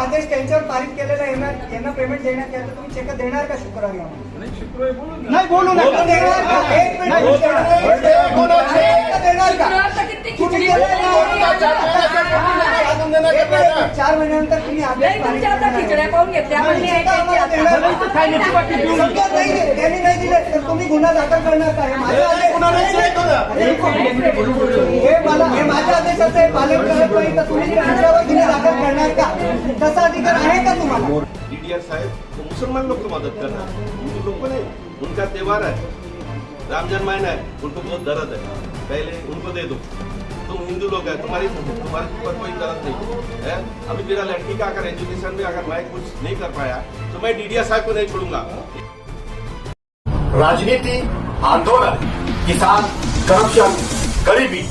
आदेश त्यांच्यावर पारित केलेला यांना पेमेंट देण्यात यायचं तुम्ही चेक देणार का शुक्रवारी? नाही बोलू नका. देणार का? एक मिनिट देणार का? 4 महिन्यानंतर तुम्ही आदेश पारित त्यांनी नाही दिले तर तुम्ही गुन्हा दाखल करणार का? हे माझ्या आदेशाचं पालन करत नाही तर तुम्ही त्यांच्यावर गुन्हा दाखल करणार का? तसा अधिकार आहे का तुम्हाला? डीडीआर साहब तो मुसलमान लोग को मदद करना है, हिंदू लोग को नहीं। उनका त्योहार है, राम जन्मदिन है, उनको बहुत दर्द है, पहले उनको दे दो। तुम हिंदू लोग हैं, तुम्हारे ऊपर कोई दर्द नहीं है। अभी मेरा लड़की का अगर एजुकेशन में अगर मैं कुछ नहीं कर पाया तो मैं डीडीआर साहब को नहीं छोड़ूंगा। राजनीति, आंदोलन, किसान, करप्शन, गरीबी,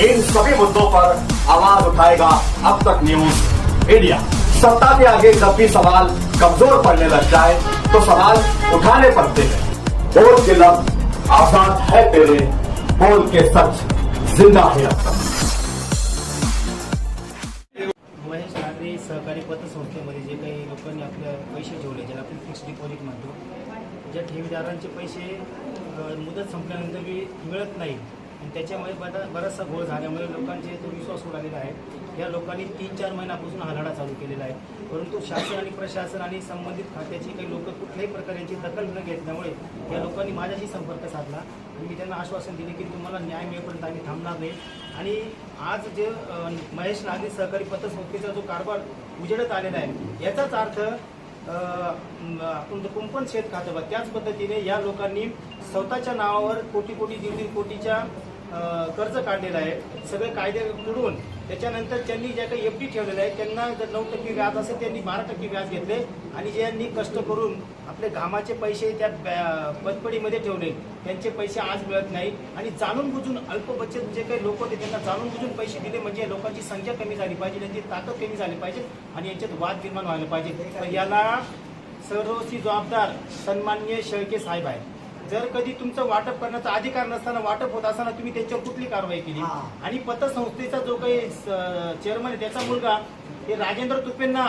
इन सभी मुद्दों पर आवाज उठाएगा अब तक न्यूज इंडिया। सत्ता के आगे जब भी सवाल कमजोर पड़ने लग जाए तो सवाल उठाने पड़ते हैं। बोल के लफ्ज आजाद है तेरे, बोल के सच जिंदा है अब तक। महेश नागरे सहकारी पतसंस्थेमध्ये जे काही लोकांनी आपले पैसे ठेवले, ज्याला आपण फिक्स डिपॉझिट म्हणतो, ज्या ठेवीदारांचे पैसे मुदत संपल्यानंतर बी मिळत नाही आणि त्याच्यामुळे बराचसा घोळ झाल्यामुळे लोकांचे तो विश्वास उडालेला आहे। या लोकांनी 3-4 महिन्यापासून हा लढा चालू केलेला आहे, परंतु शासन आणि प्रशासन आणि संबंधित खात्याची काही लोक कुठल्याही प्रकारची दखल न घेतल्यामुळे या लोकांनी माझ्याशी संपर्क साधला आणि मी त्यांना आश्वासन दिले की तुम्हाला न्याय मिळेपर्यंत आम्ही थांबणार नाही। आणि आज जे महेश नागरे सहकारी पतसंस्थेचा जो कारभार उजेडत आलेला आहे याचाच अर्थ आपण कुंपण शेत खातं बघ त्याच पद्धतीने या लोकांनी स्वतःच्या नावावर कोटी 1.5 कोटीच्या कर्ज काढलेलं आहे, सगळे कायदे कुडून। त्याच्यानंतर त्यांनी ज्या काही एफडी ठेवलेल्या आहे त्यांना जर 9% व्याज असेल त्यांनी 12% व्याज घेतले आणि ज्यांनी कष्ट करून आपले घामाचे पैसे त्या पतपडीमध्ये ठेवले त्यांचे पैसे आज मिळत नाही। आणि जाणून बुजून अल्प बचत जे काही लोक होते त्यांना जाणून बुजून पैसे दिले म्हणजे लोकांची संख्या कमी झाली पाहिजे, त्यांची ताकद कमी झाली पाहिजे आणि यांच्यात वाद निर्माण व्हायला पाहिजे। तर याला सर्वस्वी जबाबदार सन्माननीय शेळके साहेब आहे। जर कधी तुमचं वाटप करण्याचा अधिकार नसताना वाटप होत असताना तुम्ही त्याच्यावर कुठली कारवाई केली? आणि पतसंस्थेचा जो काही चेअरमन आहे त्याचा मुलगा हे राजेंद्र तुपेंना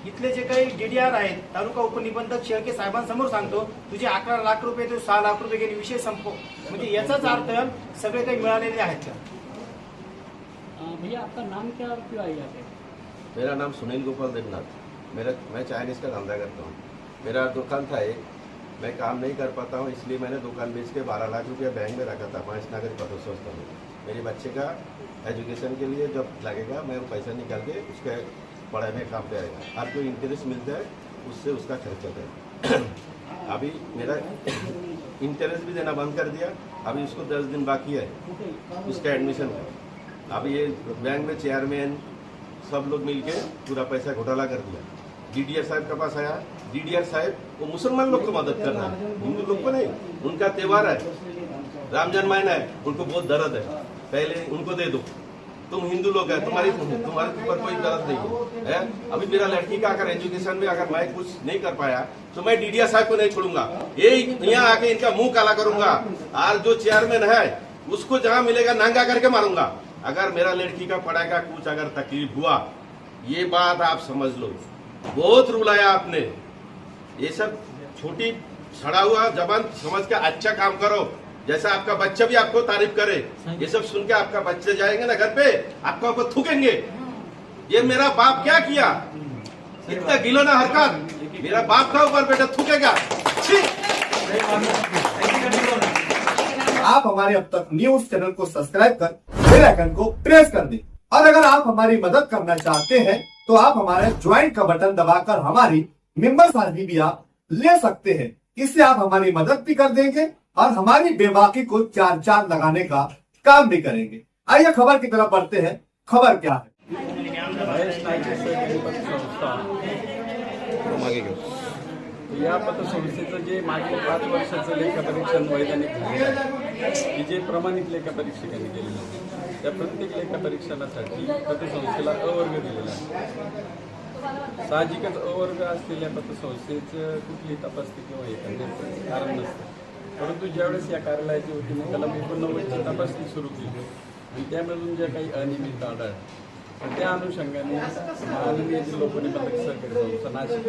इथले जे काही डीडीआर आहेत तालुका उपनिबंधक शेळके साहेबांसमोर सांगतो तुझे 11 लाख रुपये तू 6 लाख रुपये गेले, विषय संपव। म्हणजे याचाच अर्थ सगळे काही मिळालेले आहेत का? भैया आपका नाम क्या और क्यों आई यहाँ पे? मेरा नाम सुनील गोपाल देवनाथ। मैं चाइनीज का धंधा करता हूँ। मेरा दुकान था एक, मैं काम नहीं कर पाता हूँ इसलिए मैंने दुकान बेच के 12 लाख रुपया बैंक में रखा था महेश नागरे पतसंस्था में। मेरे बच्चे का एजुकेशन के लिए जब लगेगा मैं वो पैसा निकाल के उसके पढ़ाई में काम पे आएगा। आपको इंटरेस्ट मिलता है उससे उसका खर्चा है। अभी मेरा इंटरेस्ट भी देना बंद कर दिया, अभी उसको 10 दिन बाकी है उसका एडमिशन का। अभी ये बैंक में चेयरमैन सब लोग मिलके पूरा पैसा घोटाला कर दिया। डीडीआर साहब के पास आया, डीडीआर साहब वो मुसलमान लोग को मदद करना है, हिंदू लोग को नहीं। उनका त्योहार है, राम जन्मदिन है, उनको बहुत दर्द है, पहले उनको दे दो। तुम हिंदू लोग हैं, तुम्हारे ऊपर कोई दर्द नहीं है। अभी मेरा लड़की का अगर एजुकेशन में अगर मैं कुछ नहीं कर पाया तो मैं डीडीआर साहब को नहीं छोड़ूंगा। ये यहाँ आके इनका मुंह काला करूंगा। आज जो चेयरमैन है उसको जहाँ मिलेगा नांगा करके मारूंगा। अगर मेरा लड़की का पढ़ाई का कुछ अगर तकलीफ हुआ, ये बात आप समझ लो। बहुत रुलाया आपने, ये सब छोटी छड़ा हुआ जबान समझ के अच्छा काम करो, जैसा आपका बच्चा भी आपको तारीफ करे। ये सब सुन के आपका बच्चे जाएंगे ना घर पे आपका ऊपर थूकेंगे, ये मेरा बाप क्या किया, इतना गिलोना हरकत मेरा बाप का ऊपर बेटा थूकेगा। आप हमारे अब तक न्यूज चैनल को सब्सक्राइब कर बेल आइकन को प्रेस कर दें और अगर आप हमारी मदद करना चाहते हैं तो आप हमारे ज्वाइन का बटन दबाकर हमारी मेंबर साथी भी आप ले सकते हैं। इससे आप हमारी मदद भी कर देंगे और हमारी बेबाकी को 4 लगाने का काम भी करेंगे। आइए खबर की तरफ बढ़ते हैं। खबर क्या है? महेश नागरे सहकारी पतसंस्था या पतसंस्थेचं जे मागील 5 वर्षाचं लेखापरीक्षण वैधानिक झालेलं आहे की जे प्रमाणित लेखापरीक्षकांनी केलेलं आहे त्या प्रत्येक लेखापरीक्षणासाठी पतसंस्थेला अवर्ग दिलेला आहे। साहजिकच अवर्ग असलेल्या पतसंस्थेचं कुठलीही तपासणी किंवा हे करण्याचं कारण नसतं, परंतु ज्यावेळेस या कार्यालयाची वतीने कलम 89ची तपासणी सुरू केली आणि त्यामधून ज्या काही अनियमितता आढळल्या तर त्या अनुषंगाने माननीय जिल्होपनिबंधक सहकारी संस्था नाशिक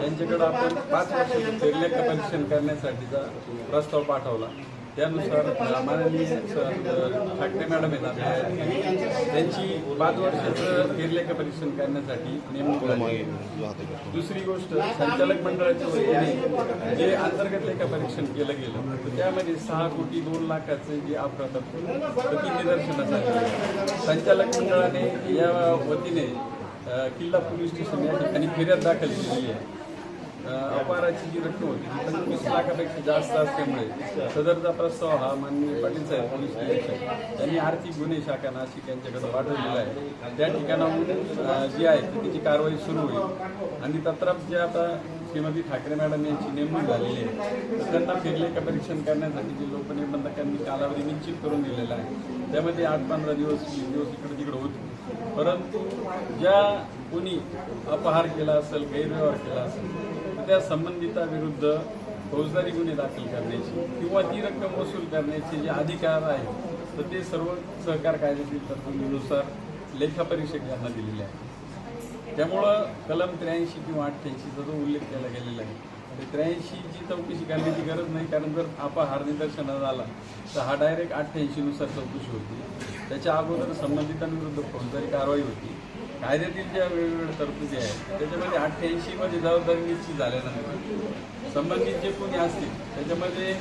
यांच्याकडे आपण 5 वर्षाचं फेरलेखा परीक्षण करण्यासाठीचा प्रस्ताव पाठवला. त्यानुसार माननीय ठाकरे मॅडम आहेत आपल्या, त्यांची 5 वर्षाचं फेरलेखा परीक्षण करण्यासाठी नेमणूक झाली. दुसरी गोष्ट, संचालक मंडळाच्या वतीने जे अंतर्गत लेखा परीक्षण केलं गेलं तर त्यामध्ये 6 कोटी 2 लाखाचे जे अफरातफर निदर्शनास आले. संचालक मंडळाने या वतीने किल्ला पोलीस स्टेशन या ठिकाणी फिर्याद दाखल केलेली आहे. अपहाराची जी रक्कम होती ती 25 लाखापेक्षा जास्त असल्यामुळे सदरचा प्रस्ताव हा माननीय पाटील साहेब पोलीस निरीक्षक यांनी आर्थिक गुन्हे शाखा नाशिक यांच्याकडे पाठवलेला आहे. त्या ठिकाणाहून जी आहे त्याची कारवाई सुरू होईल आणि तत्राप जे आता श्रीमती ठाकरे मॅडम यांची नेमणूक झालेली आहे तर त्यांना फेरलेखा परीक्षण करण्यासाठी जे लोकनिबंधकांनी कालावधी निश्चित करून दिलेला आहे त्यामध्ये 8-15 दिवस 20 दिवस इकडे तिकडे होते. परंतु ज्या कोणी अपहार केला असेल, गैरव्यवहार केला असेल तर त्या संबंधिताविरुद्ध फौजदारी गुन्हे दाखल करण्याची किंवा ती रक्कम वसूल करण्याचे जे अधिकार आहेत तर ते सर्व सहकार कायद्यातील तरतुदीनुसार लेखापरीक्षक यांना दिलेले आहे. त्यामुळं कलम 83 किंवा 88चा जो उल्लेख केला गेलेला आहे तर 83ची चौकशी करण्याची गरज नाही, कारण जर अपहार निदर्शनास आला तर हा डायरेक्ट 88 नुसार चौकशी होती. त्याच्या अगोदर संबंधितांविरुद्ध फौजदारी कारवाई होती. कायद्यातील ज्या वेगवेगळ्या तरतुदी आहेत त्याच्यामध्ये 88 मध्ये जबाबदारी निश्चित झाल्यानंतर संबंधित जे कोणी असतील त्याच्यामध्ये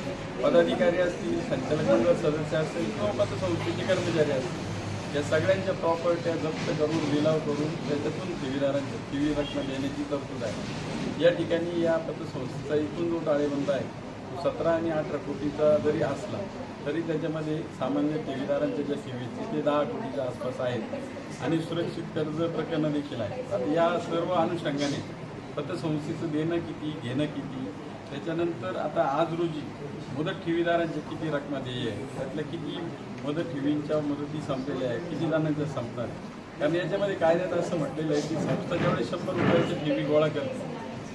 पदाधिकारी असतील, संचालक मंडळ सदस्य असतील किंवा पतसंस्थेचे कर्मचारी असतील या सगळ्यांच्या प्रॉपर्ट्या जप्त करून लिलाव करून त्याच्यातून ठेवीदारांच्या ठेवी रक्कम देण्याची तरतूद आहे. या ठिकाणी या पतसंस्थेचा एकूण जो ताळेबंद आहे तो 17 आणि 18 कोटीचा जरी असला तरी त्याच्यामध्ये सामान्य ठेवीदारांच्या ज्या ठेवीचे ते 10 कोटीच्या आसपास आहेत आणि सुरक्षित कर्ज प्रकरणं देखील आहेत. आता या सर्व अनुषंगाने पतसंस्थेचं देणं किती, घेणं किती, त्याच्यानंतर आता आज रोजी मुदत ठेवीदारांच्या किती रकमा देय आहे, त्यातल्या किती मुदत ठेवींच्या मुदती संपलेल्या आहेत, किती जणांच्या संपणार. कारण याच्यामध्ये कायद्यात असं म्हटलेलं आहे की संस्था जेवढे 100 रुपयाच्या ठेवी गोळा करते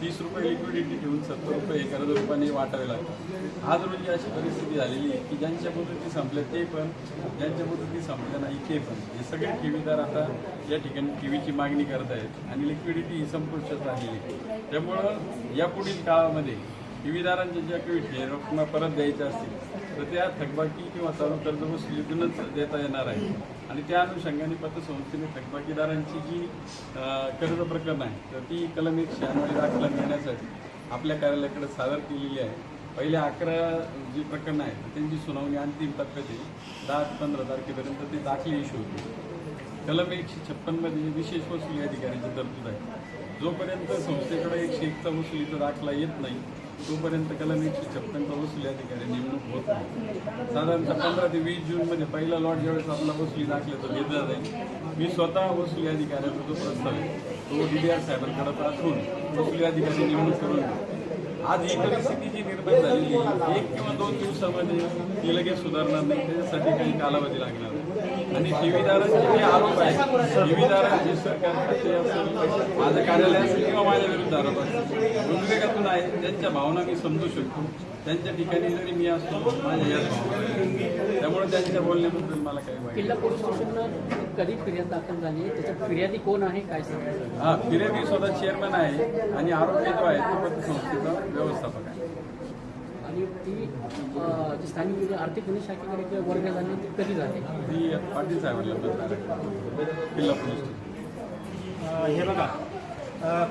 30 रुपये लिक्विडिटी ठेवून 70 रुपये हे कर्ज रूपाने वाटावे लागतात. आज रोजी अशी परिस्थिती झालेली आहे की ज्यांच्या मुदती संपल्या ते पण, ज्यांच्या मुदती संपल्या नाही ते पण, हे सगळे ठेवीदार आता या ठिकाणी ठेवीची मागणी करत आहेत आणि लिक्विडिटी ही संपुष्टात राहिलेली आहे. त्यामुळं यापुढील काळामध्ये ठेवीदारांच्या ज्या काही रक्कमा परत द्यायच्या असतील तर त्या थकबाकी किंवा चालू कर्ज वसुलीतूनच देता येणार आहे. आणि त्या अनुषंगाने पतसंस्थेने थकबाकीदारांची जी कर्ज प्रकरण आहे तर ती कलम 196 दाखला घेण्यासाठी आपल्या कार्यालयाकडे सादर केलेली आहे. पहिल्या 11 जी प्रकरणं आहेत त्यांची सुनावणी अंतिम टप्प्यात येईल. 10 ते 15 तारखेपर्यंत ते दाखले इश्यू होतील. कलम 156 मध्ये विशेष वसुली अधिकाऱ्यांची तरतूद आहे. जोपर्यंत संस्थेकडे 101चा वसुलीचा दाखला येत नाही तोपर्यंत कलम 156चा वसुली अधिकारी नेमणूक होत नाही. साधारणतः 15 ते 20 जूनमध्ये पहिला लॉट ज्यावेळेस आपला वसुली दाखल्याचा घेतला जाईल मी स्वतः वसुली अधिकाऱ्याचा जो प्रस्ताव आहे तो DDR साहेबांकडे पाठवून वसुली अधिकारी नेमणूक करून आज ही परिस्थिती जी निर्माण झालेली 1 किंवा 2 दिवसामध्ये ती लगेच सुधारणार नाही, त्याच्यासाठी काही कालावधी लागणार आहे. आणि ठेवीदारांचे जे आरोप आहेत, ठेवीदारांचे सरकार खाते असेल, माझं कार्यालय असेल किंवा माझ्या विरुद्ध आरोप असेल उद्वेगातून आहे, त्यांच्या भावना मी समजू शकतो. त्यांच्या ठिकाणी जरी मी असतो माझ्या याच भावना आहेत. त्यामुळे त्यांच्या बोलण्याबद्दल मला काही वाईट किल्ला पोलीस स्टेशनला कधी फिर्याद दाखल झाली, त्याच्यात फिर्यादी कोण आहे काय सांगायचं? हा, फिर्यादी स्वतः चेअरमन आहे आणि आरोपी जो आहे तो पतसंस्थेचा व्यवस्थापक आहे. आणि ती जी स्थानिक आर्थिक गुन्हे शाखेकडे वर्ग झाली ती कधी झाली? ती पाटील साहेबांना किल्ला पोलीस स्टेशन. हे बघा,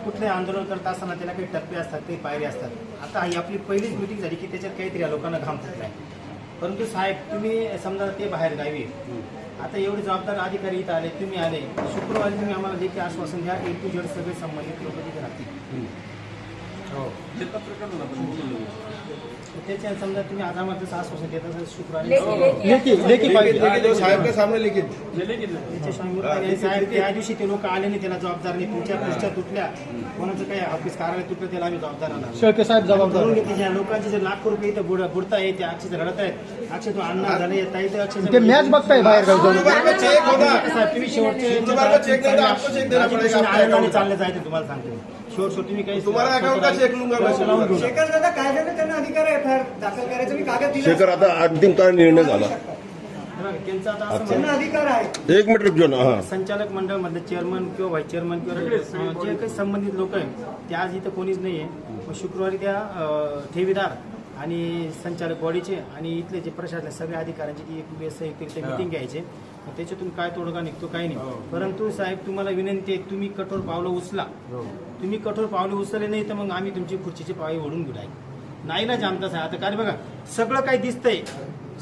कुठले आंदोलन करत असताना त्याला काही टप्पे असतात, काही पायरी असतात. आता ही आपली पहिलीच मिटिंग झाली की त्याच्यात काहीतरी लोकांना घाम फुटला आहे. परंतु साहेब तुम्ही समजा ते बाहेर गावी आता एवढे जबाबदार अधिकारी इथं आले, तुम्ही आले, शुक्रवारी तुम्ही आम्हाला लेखी आश्वासन द्या A to Z सगळे संबंधित लोक तिथे राहतील. हो, ते पत्रकार आपण बोललो. त्याच्या समजा तुम्ही आज आम्हाला जसं आश्वासन देत असाल शुक्रवारी साहेब के सामने लिखित त्याच्याशिवाय साहेब त्या दिवशी ते लोक आले नाही, त्याला जबाबदार नाही. तुमच्या खुर्च्या तुटल्या, कोणाचं काही ऑफिस कार्यालय तुटलं त्याला आम्ही जबाबदार राहणार. शेळके साहेब जबाबदार. लोकांचे जे लाख रुपये इथं बुडता आहे ते अक्षय रडत आहेत. अक्षय तो अण्णा झाले येत आहे अक्षय मॅच बघताय बाहेर साहेब. तुम्ही शेवटचे आनंदाने चालले जायचे तुम्हाला सांगतो. शेवट तुम्ही काही तुम्हाला अकाउंट का चेक लूंगा शेखर दादा कायद्याने त्यांना अधिकार आहे FIR दाखल करायचं. मी कागद दिले. शेखर आता अंतिम निर्णय झाला. हे बघा, त्यांचं आता असं त्यांना म्हणणं अधिकार आहे. एक मिनिट रुक ना. संचालक मंडळ मधले चेअरमन किंवा व्हाईस चेअरमन किंवा जे काही संबंधित लोक आहेत ते आज इथं कोणीच नाहीये. मग शुक्रवारी त्या ठेवीदार आणि संचालक बॉडीचे आणि इथले जे प्रशासन सगळ्या अधिकाऱ्यांची ती एक संयुक्तरित्या मिटिंग घ्यायचे. मग त्याच्यातून काय तोडगा निघतो काही नाही. परंतु साहेब तुम्हाला विनंती आहे, तुम्ही कठोर पावलं उचला. तुम्ही कठोर पावलं उचलले नाही तर मग आम्ही तुमची खुर्चीची पाळी ओढून घेऊ. नाही ना जामताच आहे आता. काय बघा, सगळं काही दिसतंय,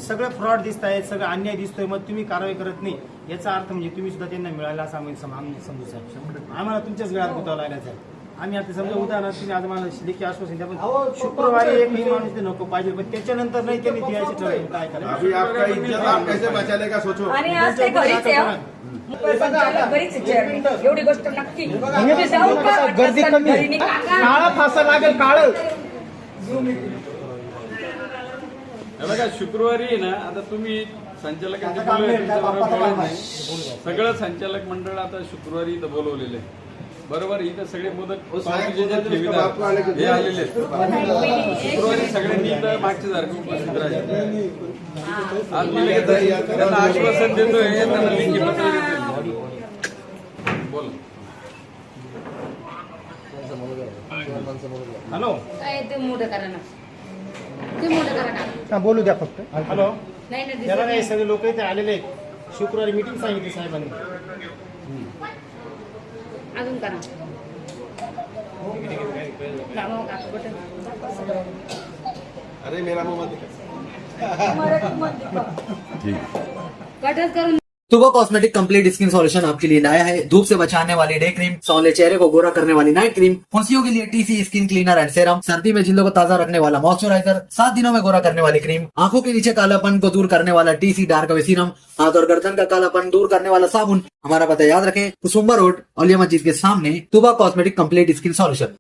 सगळं फ्रॉड दिसत आहे, सगळं अन्याय दिसतोय. मग तुम्ही कारवाई करत नाही याचा अर्थ म्हणजे तुम्ही सुद्धा त्यांना मिळायला असं आम्ही समजू साहेब. आम्हाला तुमच्याच वेळात गुतावं लागला साहेब. आम्ही आता समजा उदाहरणार्थ तुम्ही आज मला लेखी आश्वासन द्या, पण शुक्रवारी एकही माणूस ते नको पाहिजे, पण त्याच्यानंतर नाही त्यांनी द्यायचे ठरवलं काय करायचं. अभी आपका इज्जत आप कैसे बचाने का सोचो. आणि आज ते घरीच आहे संचालक घरीच आहे चेअरमन. एवढी गोष्ट नक्की तुम्ही जाऊ का? गर्दी कमी घरी निघा. काळा फासा लागेल काळ. हे बघा शुक्रवारी आहे ना, आता तुम्ही संचालकांचे बोलवले नाही. सगळं संचालक मंडळ आता शुक्रवारी इथं बोलवलेलं आहे. बरोबर, इथं सगळे मुदत पावतीचे जे ठेवीदार हे आलेले आहेत. शुक्रवारी सगळ्यांनी इथं मागच्या सारखं उपस्थित राहिले. आज मी लगेच त्यांना आश्वासन देतोय, त्यांना लेखी पत्र देतोय. बोल. हॅलो काय ते मोठं करा ना, ते मोठं करा ना. हा, बोलू द्या फक्त. हॅलो, नाही ना त्याला नाही, दिसत सगळे लोक इथे आलेले आहेत. शुक्रवारी मीटिंग सांगितली साहेबांनी. अजून करा. कामावर का बटन अरे मेरा मुंह मत कटच करून तुबा कॉस्मेटिक कंप्लीट स्किन सॉल्यूशन आपके लिए लाया है धूप से बचाने वाली डे क्रीम, सौंदर्य चेहरे को गोरा करने वाली नाइट क्रीम, फुंसियों के लिए TC skin cleaner end serum, सर्दी में जिल्दों को ताजा रखने वाला मॉइस्चराइजर, 7 दिनों में गोरा करने वाली क्रीम, आंखों के नीचे कालापन को दूर करने वाला टीसी डार्क वे सीरम, हाथ और गर्दन का कालापन दूर करने वाला साबुन. हमारा पता याद रखें, कुसुम्बा रोड, औलिया मस्जिद के सामने, तुबा कॉस्मेटिक कंप्लीट स्किन सॉल्यूशन.